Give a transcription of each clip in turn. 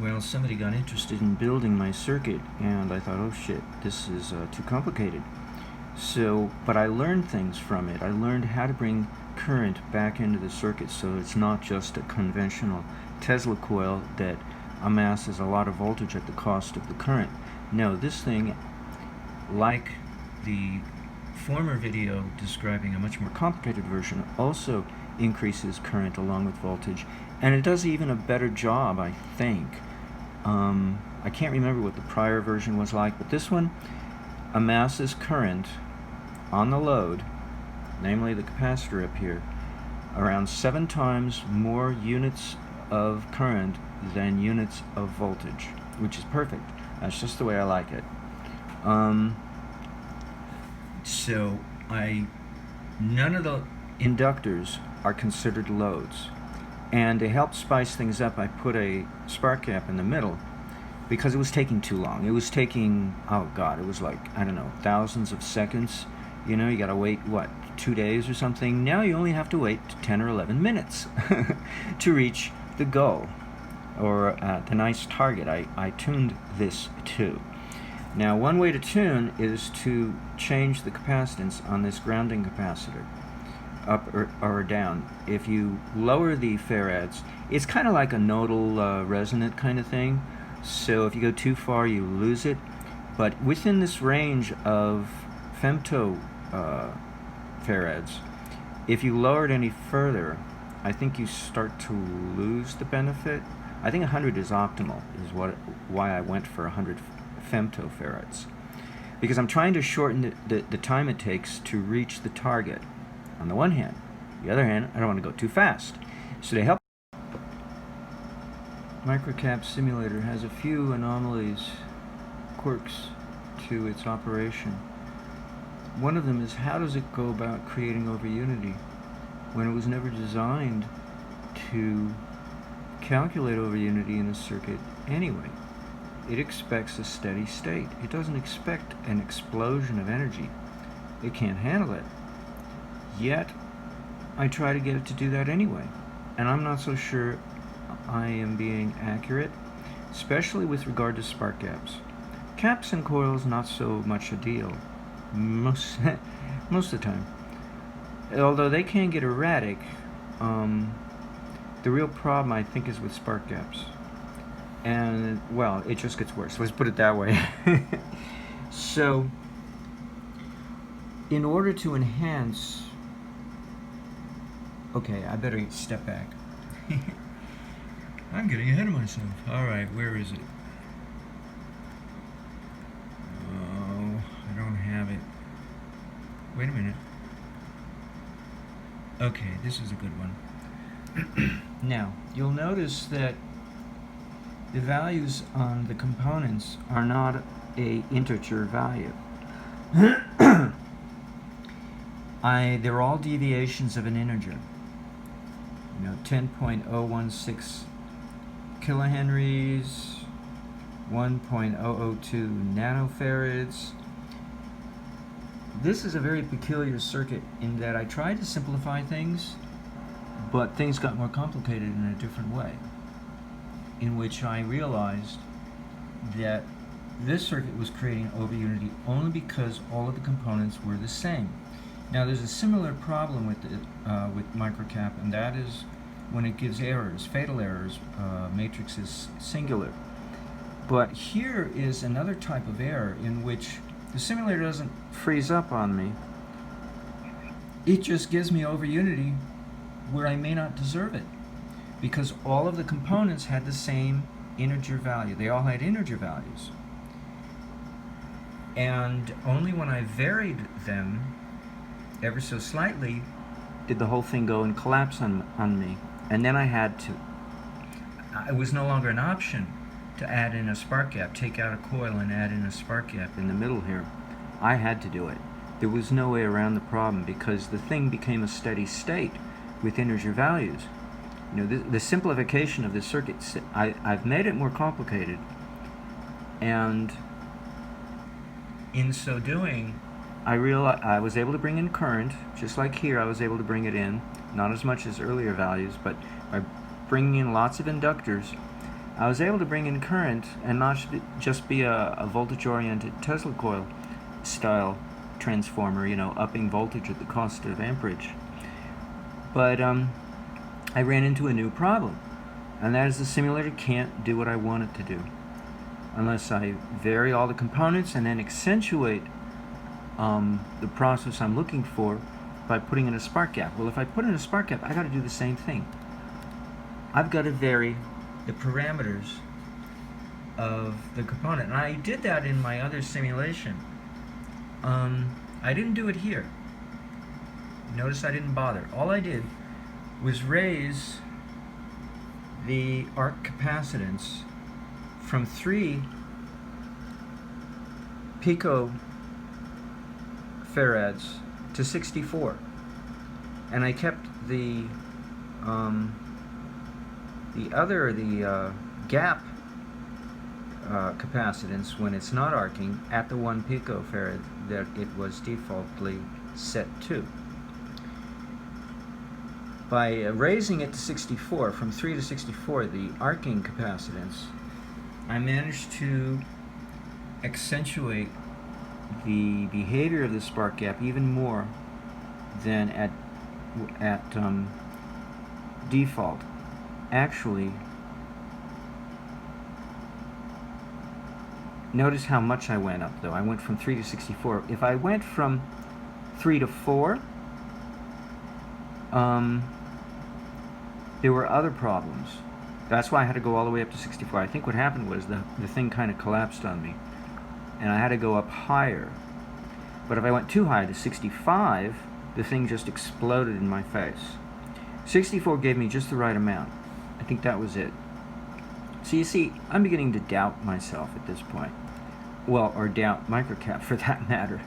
Well, somebody got interested in building my circuit, and I thought, oh shit, this is too complicated. So, but I learned things from it. I learned how to bring current back into the circuit so it's not just a conventional Tesla coil that amasses a lot of voltage at the cost of the current. No, this thing, like the former video describing a much more complicated version, also increases current along with voltage, and it does even a better job, I think. I can't remember what the prior version was like, but this one amasses current on the load, namely the capacitor up here, around 7 times more units of current than units of voltage, which is perfect. That's just the way I like it. So none of the inductors are considered loads. And to help spice things up, I put a spark gap in the middle because it was taking too long. It was taking, oh God, it was like, I don't know, thousands of seconds. You know, you gotta wait, what, 2 days or something? Now you only have to wait 10 or 11 minutes to reach the goal, or the nice target I tuned this to. Now, one way to tune is to change the capacitance on this grounding capacitor, up or down. If you lower the farads, it's kind of like a nodal resonant kind of thing. So if you go too far, you lose it. But within this range of femto farads, if you lower it any further, I think you start to lose the benefit. I think 100 is optimal, is why I went for 100 femtofarads, because I'm trying to shorten the time it takes to reach the target on the one hand. The other hand, I don't want to go too fast. So to help, Microcap Simulator has a few anomalies, quirks to its operation. One of them is, how does it go about creating overunity when it was never designed to calculate overunity in a circuit anyway? It expects a steady state. It doesn't expect an explosion of energy. It can't handle it. Yet, I try to get it to do that anyway. And I'm not so sure I am being accurate, especially with regard to spark gaps. Caps and coils, not so much a deal, most of the time. Although they can get erratic, the real problem, I think, is with spark gaps. And, well, it just gets worse. Let's put it that way. So, in order to enhance... Okay, I better step back. I'm getting ahead of myself. Alright, where is it? Oh, I don't have it. Wait a minute. Okay, this is a good one. Now, you'll notice that the values on the components are not a integer value. They're all deviations of an integer. You know, 10.016 kilohenries, 1.002 nanofarads. This is a very peculiar circuit in that I tried to simplify things, but things got more complicated in a different way, in which I realized that this circuit was creating overunity only because all of the components were the same. Now, there's a similar problem with microcap, and that is when it gives errors, fatal errors. Matrix is singular. But here is another type of error in which the simulator doesn't freeze up on me. It just gives me overunity where I may not deserve it, because all of the components had the same integer value. They all had integer values. And only when I varied them ever so slightly did the whole thing go and collapse on me. And then I had to, it was no longer an option to add in a spark gap, take out a coil and add in a spark gap in the middle here. I had to do it. There was no way around the problem because the thing became a steady state with integer values. You know, the simplification of this circuit, I've made it more complicated, and in so doing, I realized I was able to bring in current, just like here I was able to bring it in, not as much as earlier values, but by bringing in lots of inductors, I was able to bring in current and not just be a voltage-oriented Tesla coil style transformer, you know, upping voltage at the cost of amperage. But I ran into a new problem, and that is the simulator can't do what I want it to do unless I vary all the components and then accentuate the process I'm looking for by putting in a spark gap. Well, if I put in a spark gap, I got to do the same thing. I've got to vary the parameters of the component, and I did that in my other simulation. I didn't do it here. Notice I didn't bother. All I did was raise the arc capacitance from 3 picofarads to 64, and I kept the gap capacitance when it's not arcing at the 1 picofarad that it was defaultly set to. By raising it to 64, from 3 to 64, the arcing capacitance, I managed to accentuate the behavior of the spark gap even more than at default. Actually, notice how much I went up, though. I went from 3 to 64. If I went from 3 to 4, there were other problems. That's why I had to go all the way up to 64. I think what happened was the thing kind of collapsed on me, and I had to go up higher. But if I went too high to 65, the thing just exploded in my face. 64 gave me just the right amount. I think that was it. So you see, I'm beginning to doubt myself at this point. Well, or doubt microcap for that matter.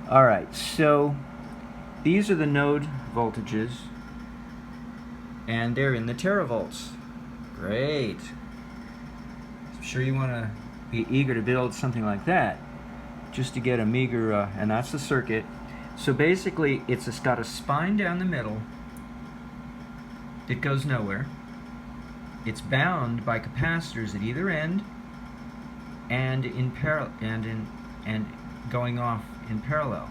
Alright, so these are the node voltages, and they're in the teravolts. Great. I'm sure you want to be eager to build something like that, just to get a meager, and that's the circuit. So basically, it's got a spine down the middle that goes nowhere. It's bound by capacitors at either end, and in parallel, and going off in parallel.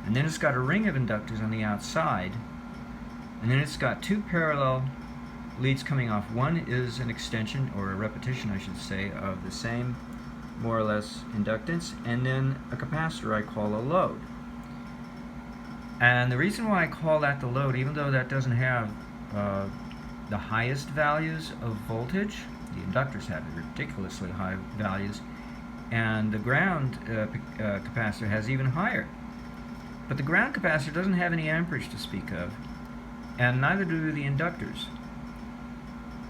And then it's got a ring of inductors on the outside, and then it's got 2 parallel leads coming off. One is an extension, or a repetition I should say, of the same more or less inductance, and then a capacitor I call a load. And the reason why I call that the load, even though that doesn't have the highest values of voltage, the inductors have ridiculously high values, and the ground capacitor has even higher. But the ground capacitor doesn't have any amperage to speak of, and neither do the inductors.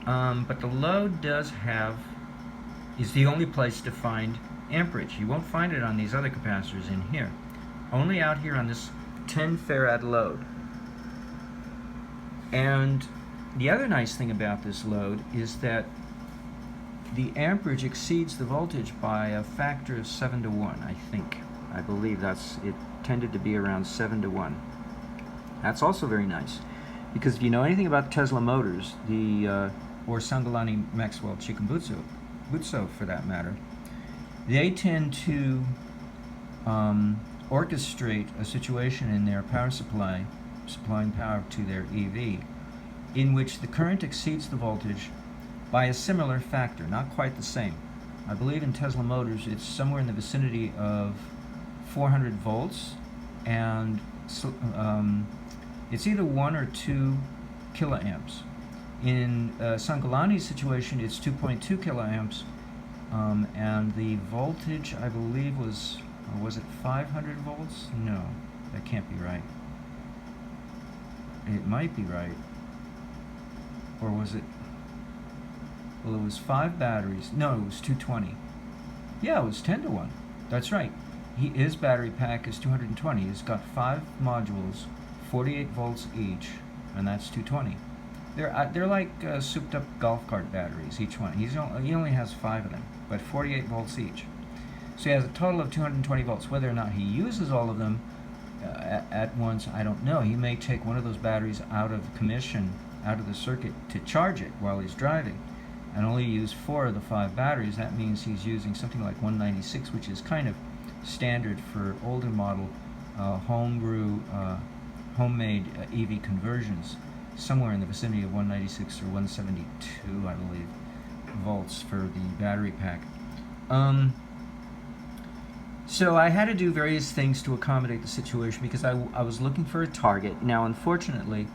But the load is the only place to find amperage. You won't find it on these other capacitors in here. Only out here on this 10 farad load. And the other nice thing about this load is that the amperage exceeds the voltage by a factor of 7 to 1, I think. I believe it tended to be around 7 to 1. That's also very nice, because if you know anything about Tesla motors, or Sangalani Maxwell Chikumbutsu for that matter, they tend to orchestrate a situation in their power supply, supplying power to their EV, in which the current exceeds the voltage by a similar factor, not quite the same. I believe in Tesla motors it's somewhere in the vicinity of 400 volts, and it's either 1 or 2 kiloamps. In Sangalani's situation, it's 2.2 kiloamps, and the voltage, I believe, was it 500 volts? No, that can't be right. It might be right. Or was it? Well, it was 5 batteries. No, it was 220. Yeah, it was 10 to 1. That's right. His battery pack is 220. He's got 5 modules, 48 volts each, and that's 220. They're like souped up golf cart batteries, each one. He only has 5 of them, but 48 volts each. So he has a total of 220 volts. Whether or not he uses all of them at once, I don't know. He may take one of those batteries out of commission, out of the circuit, to charge it while he's driving. and only use 4 of the 5 batteries, that means he's using something like 196, which is kind of standard for older model homemade EV conversions, somewhere in the vicinity of 196 or 172, I believe, volts for the battery pack. So I had to do various things to accommodate the situation because I was looking for a target. Now, unfortunately,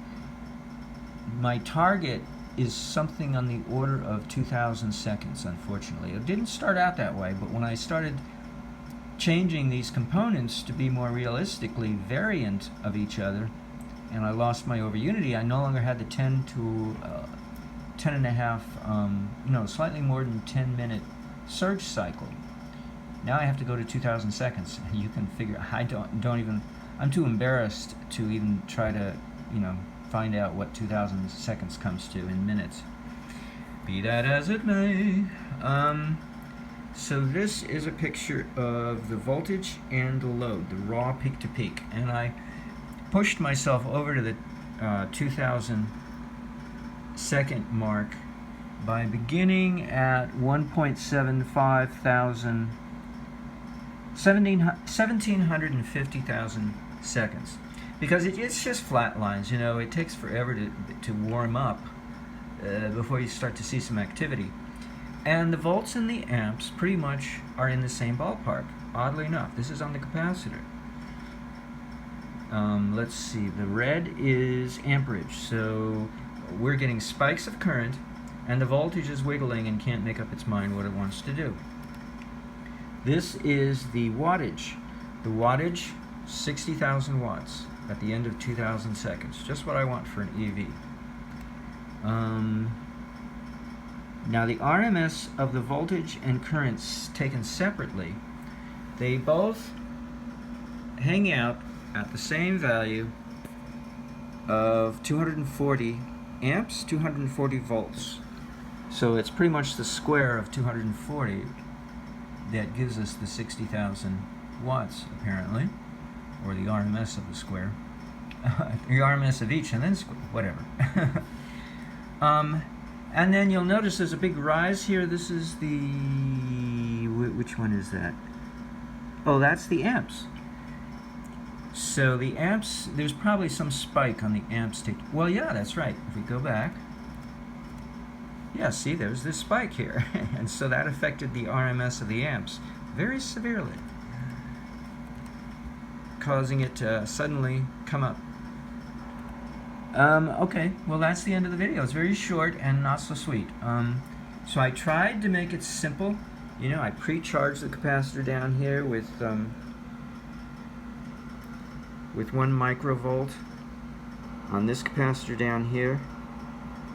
my target is something on the order of 2,000 seconds, unfortunately. It didn't start out that way, but when I started changing these components to be more realistically variant of each other, and I lost my overunity, I no longer had the 10 to 10 and a half, slightly more than 10-minute surge cycle. Now I have to go to 2,000 seconds. You can figure, I'm too embarrassed to even try to, find out what 2,000 seconds comes to in minutes. Be that as it may. So this is a picture of the voltage and the load, the raw peak to peak. And I pushed myself over to the 2,000 second mark by beginning at 1,750,000 seconds. Because it's just flat lines, it takes forever to warm up before you start to see some activity. And the volts and the amps pretty much are in the same ballpark, oddly enough. This is on the capacitor. Let's see, the red is amperage, so we're getting spikes of current, and the voltage is wiggling and can't make up its mind what it wants to do. This is the wattage. The wattage, 60,000 watts at the end of 2,000 seconds. Just what I want for an EV. Now the RMS of the voltage and currents taken separately, they both hang out at the same value of 240 amps, 240 volts. So it's pretty much the square of 240 that gives us the 60,000 watts, apparently, or the RMS of the square. The RMS of each, and then whatever. And then you'll notice there's a big rise here. This is which one is that? Oh, that's the amps. So the amps, there's probably some spike on the amps. Well, yeah, that's right. If we go back, yeah, see, there's this spike here. And so that affected the RMS of the amps very severely, causing it to suddenly come up. Okay, well, that's the end of the video. It's very short and not so sweet. So I tried to make it simple. I pre-charged the capacitor down here with 1 microvolt on this capacitor down here,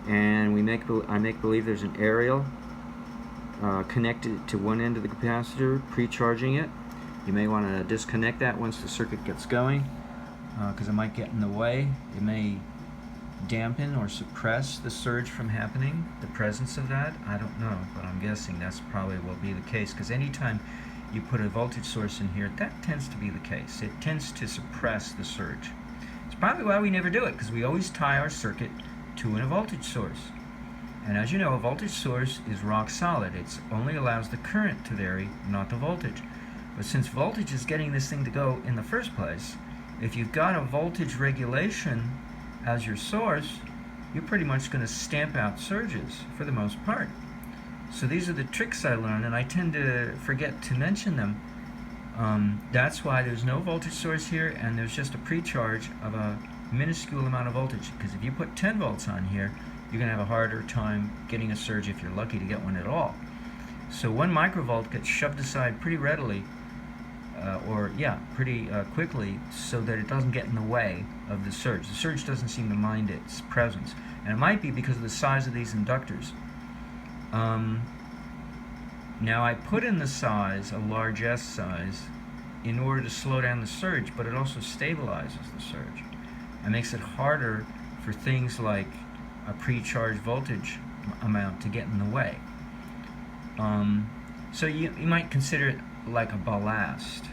and I make believe there's an aerial connected to one end of the capacitor, pre-charging it. You may want to disconnect that once the circuit gets going, because it might get in the way. It may dampen or suppress the surge from happening, the presence of that. I don't know, but I'm guessing that's probably will be the case, because anytime you put a voltage source in here, that tends to be the case. It tends to suppress the surge. It's probably why we never do it, because we always tie our circuit to a voltage source. And as you know, a voltage source is rock solid. It only allows the current to vary, not the voltage. But since voltage is getting this thing to go in the first place, if you've got a voltage regulation as your source, you're pretty much going to stamp out surges for the most part. So these are the tricks I learned, and I tend to forget to mention them. That's why there's no voltage source here, and there's just a pre-charge of a minuscule amount of voltage, because if you put 10 volts on here, you're going to have a harder time getting a surge if you're lucky to get one at all. So 1 microvolt gets shoved aside pretty readily, pretty quickly, so that it doesn't get in the way of the surge. The surge doesn't seem to mind its presence, and it might be because of the size of these inductors. Now I put in the size, a large S size, in order to slow down the surge, but it also stabilizes the surge and makes it harder for things like a pre-charged voltage amount to get in the way. So you might consider it like a ballast,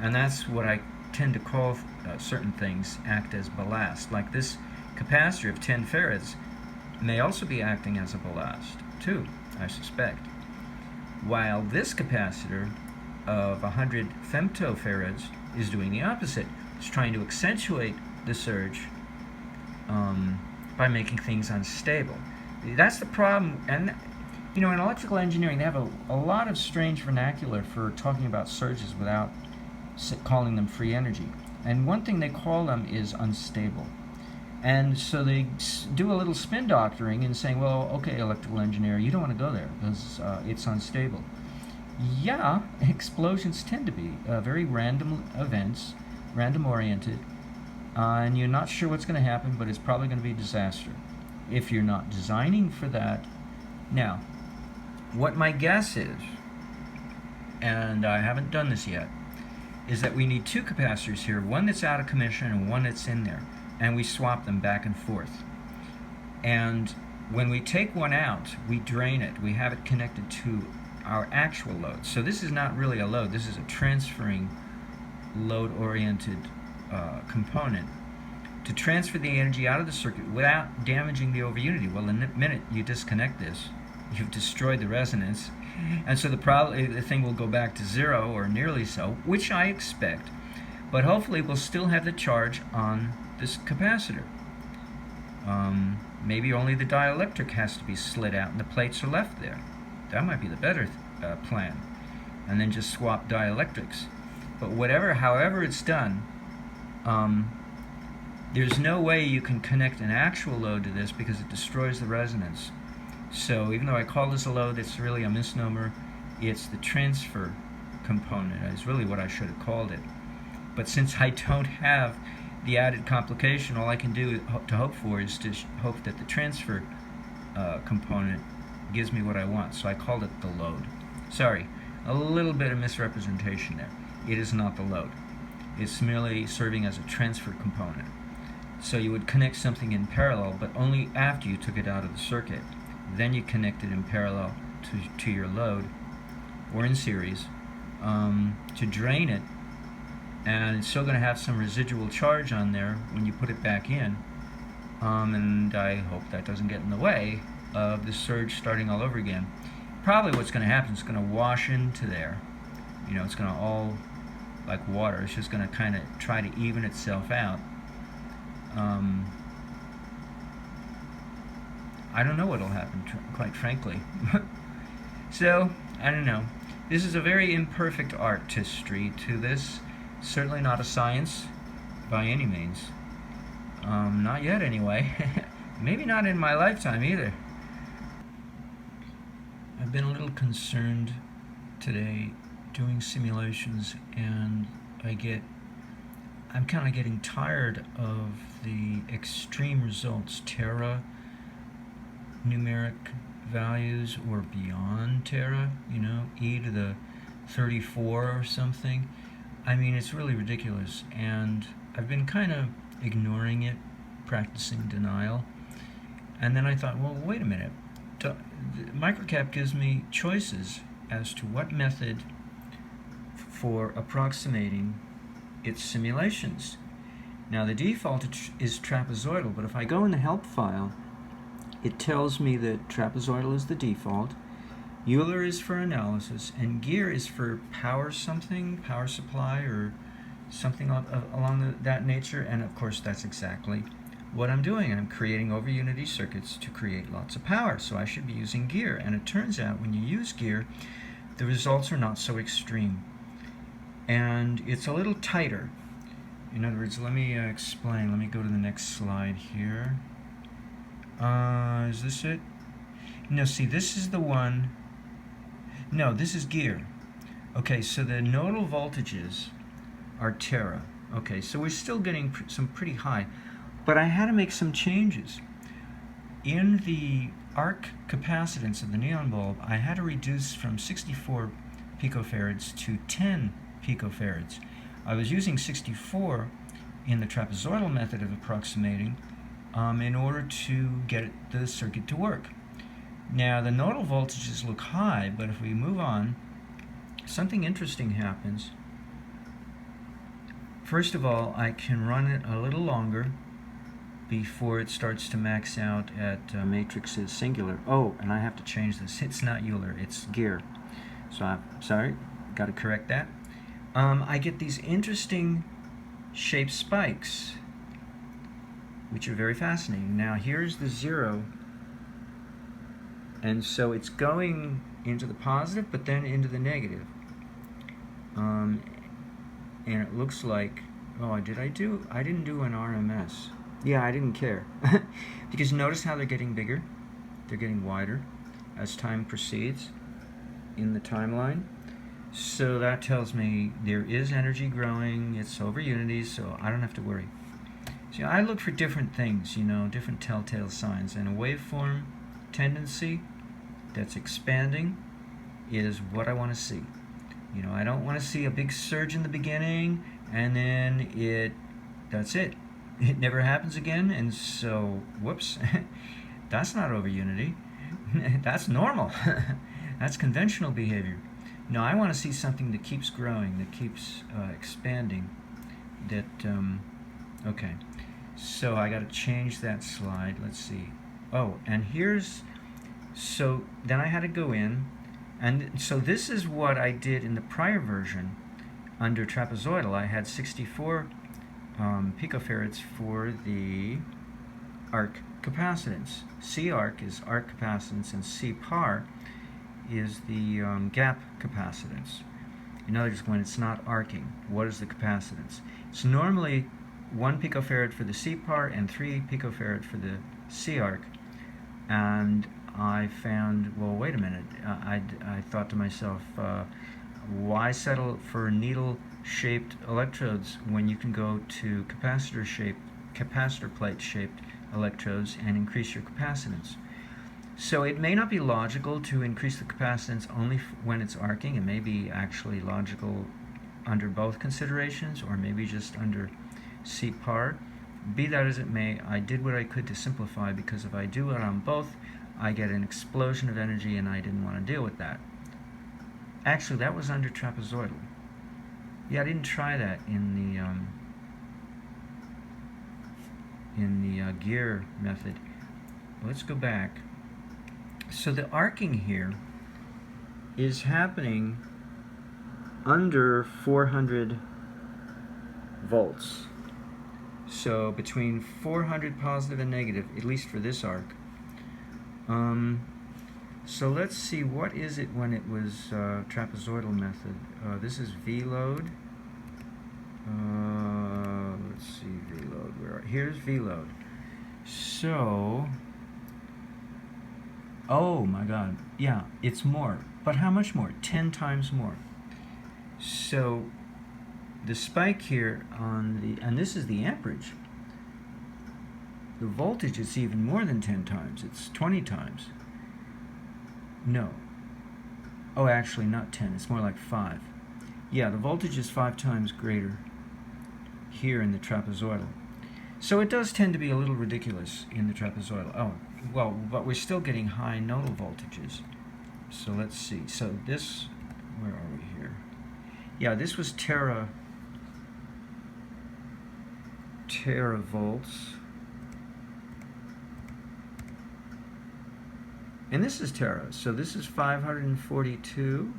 and that's what I tend to call certain things act as ballast. Like this capacitor of 10 farads may also be acting as a ballast. too, I suspect. While this capacitor of 100 femtofarads is doing the opposite. It's trying to accentuate the surge by making things unstable. That's the problem. And in electrical engineering, they have a lot of strange vernacular for talking about surges without calling them free energy. And one thing they call them is unstable. And so they do a little spin doctoring and saying, well, okay, electrical engineer, you don't want to go there because it's unstable. Yeah, explosions tend to be very random events, random oriented, and you're not sure what's going to happen, but it's probably going to be a disaster if you're not designing for that. Now, what my guess is, and I haven't done this yet, is that we need two capacitors here, one that's out of commission and one that's in there, and we swap them back and forth. And when we take one out, we drain it. We have it connected to our actual load. So this is not really a load. This is a transferring load-oriented component to transfer the energy out of the circuit without damaging the overunity. Well, in the minute you disconnect this, you've destroyed the resonance, and so the thing will go back to zero or nearly so, which I expect. But hopefully we'll still have the charge on this capacitor. Maybe only the dielectric has to be slid out and the plates are left there. That might be the better plan. And then just swap dielectrics. But however it's done, there's no way you can connect an actual load to this because it destroys the resonance. So even though I call this a load, it's really a misnomer. It's the transfer component. It's really what I should have called it. But since I don't have the added complication, all I can do to hope for is to hope that the transfer component gives me what I want. So I called it the load. Sorry, a little bit of misrepresentation there. It is not the load. It's merely serving as a transfer component. So you would connect something in parallel, but only after you took it out of the circuit. Then you connect it in parallel to your load, or in series, to drain it. And it's still going to have some residual charge on there when you put it back in. And I hope that doesn't get in the way of the surge starting all over again. Probably what's going to happen is it's going to wash into there. It's going to all, like water, it's just going to kind of try to even itself out. I don't know what'll happen, quite frankly. So, I don't know. This is a very imperfect artistry to this. Certainly not a science by any means. Not yet, anyway. Maybe not in my lifetime either. I've been a little concerned today doing simulations, and I'm kind of getting tired of the extreme results, tera numeric values or beyond tera, e to the 34 or something. I mean, it's really ridiculous, and I've been kind of ignoring it, practicing denial. And then I thought, well, wait a minute. Microcap gives me choices as to what method for approximating its simulations. Now, the default is trapezoidal, but if I go in the help file, it tells me that trapezoidal is the default, Euler is for analysis, and gear is for power supply, or something along that nature. And of course, that's exactly what I'm doing. I'm creating overunity circuits to create lots of power, so I should be using gear. And it turns out when you use gear, the results are not so extreme. And it's a little tighter. In other words, let me explain. Let me go to the next slide here. Is this it? No, see, this is the one. No, this is gear. Okay, so the nodal voltages are tera. Okay, so we're still getting some pretty high. But I had to make some changes. In the arc capacitance of the neon bulb, I had to reduce from 64 picofarads to 10 picofarads. I was using 64 in the trapezoidal method of approximating in order to get the circuit to work. Now, the nodal voltages look high, but if we move on, something interesting happens. First of all, I can run it a little longer, before it starts to max out at matrices singular. Oh, and I have to change this. It's not Euler, it's Gear. So I'm sorry, got to correct that. I get these interesting shaped spikes, which are very fascinating. Now here's the 0, and so it's going into the positive, but then into the negative. And it looks like, oh, I didn't do an RMS. Yeah, I didn't care. Because notice how they're getting bigger. They're getting wider as time proceeds in the timeline. So that tells me there is energy growing, it's over unity, so I don't have to worry. See, I look for different things, different telltale signs, and a waveform tendency that's expanding is what I want to see. I don't want to see a big surge in the beginning and then that's it. It never happens again, and so, whoops, that's not over unity. That's normal. That's conventional behavior. No, I want to see something that keeps growing, that keeps expanding, okay. So I got to change that slide. Let's see. Oh, and so then I had to go in, and so this is what I did in the prior version under trapezoidal. I had 64 picofarads for the arc capacitance. C arc is arc capacitance, and C par is the gap capacitance. In other words, when it's not arcing, what is the capacitance? It's normally 1 picofarad for the C par and 3 picofarad for the C arc. And I found, well, wait a minute. I thought to myself, why settle for needle-shaped electrodes when you can go to capacitor plate-shaped electrodes and increase your capacitance? So it may not be logical to increase the capacitance only when it's arcing. It may be actually logical under both considerations, or maybe just under C par. Be that as it may, I did what I could to simplify, because if I do it on both, I get an explosion of energy, and I didn't want to deal with that. Actually, that was under trapezoidal. Yeah, I didn't try that in the gear method. Let's go back. So the arcing here is happening under 400 volts. So between 400 positive and negative, at least for this arc. So let's see, what is it when it was trapezoidal method? This is V load. Let's see, V load. Here's V load. So, oh my God, yeah, it's more. But how much more? 10 times more. So the spike here and this is the amperage. The voltage is even more than 10 times. It's 20 times. No. Oh, actually, not 10. It's more like 5. Yeah, the voltage is 5 times greater here in the trapezoidal. So it does tend to be a little ridiculous in the trapezoidal. Oh, well, but we're still getting high nodal voltages. So let's see. So this, where are we here? Yeah, this was teravolts. And this is tera. So this is 542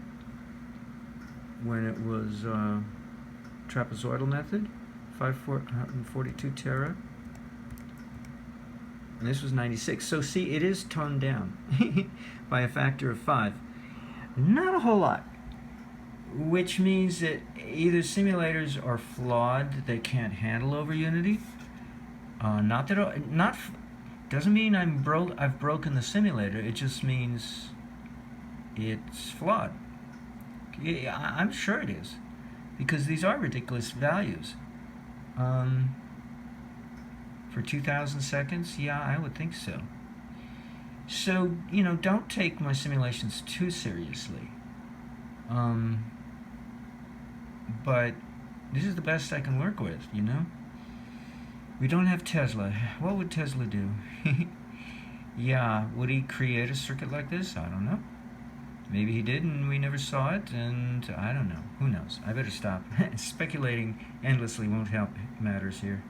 when it was trapezoidal method. 542 tera. And this was 96. So see, it is toned down by a factor of 5. Not a whole lot. Which means that either simulators are flawed, they can't handle over unity. Doesn't mean I've broken the simulator. It just means it's flawed. Yeah, I'm sure it is, because these are ridiculous values. For 2,000 seconds, yeah, I would think so. So, don't take my simulations too seriously. But this is the best I can work with, We don't have Tesla. What would Tesla do? Yeah, would he create a circuit like this? I don't know. Maybe he did and we never saw it, and I don't know. Who knows? I better stop. Speculating endlessly won't help matters here.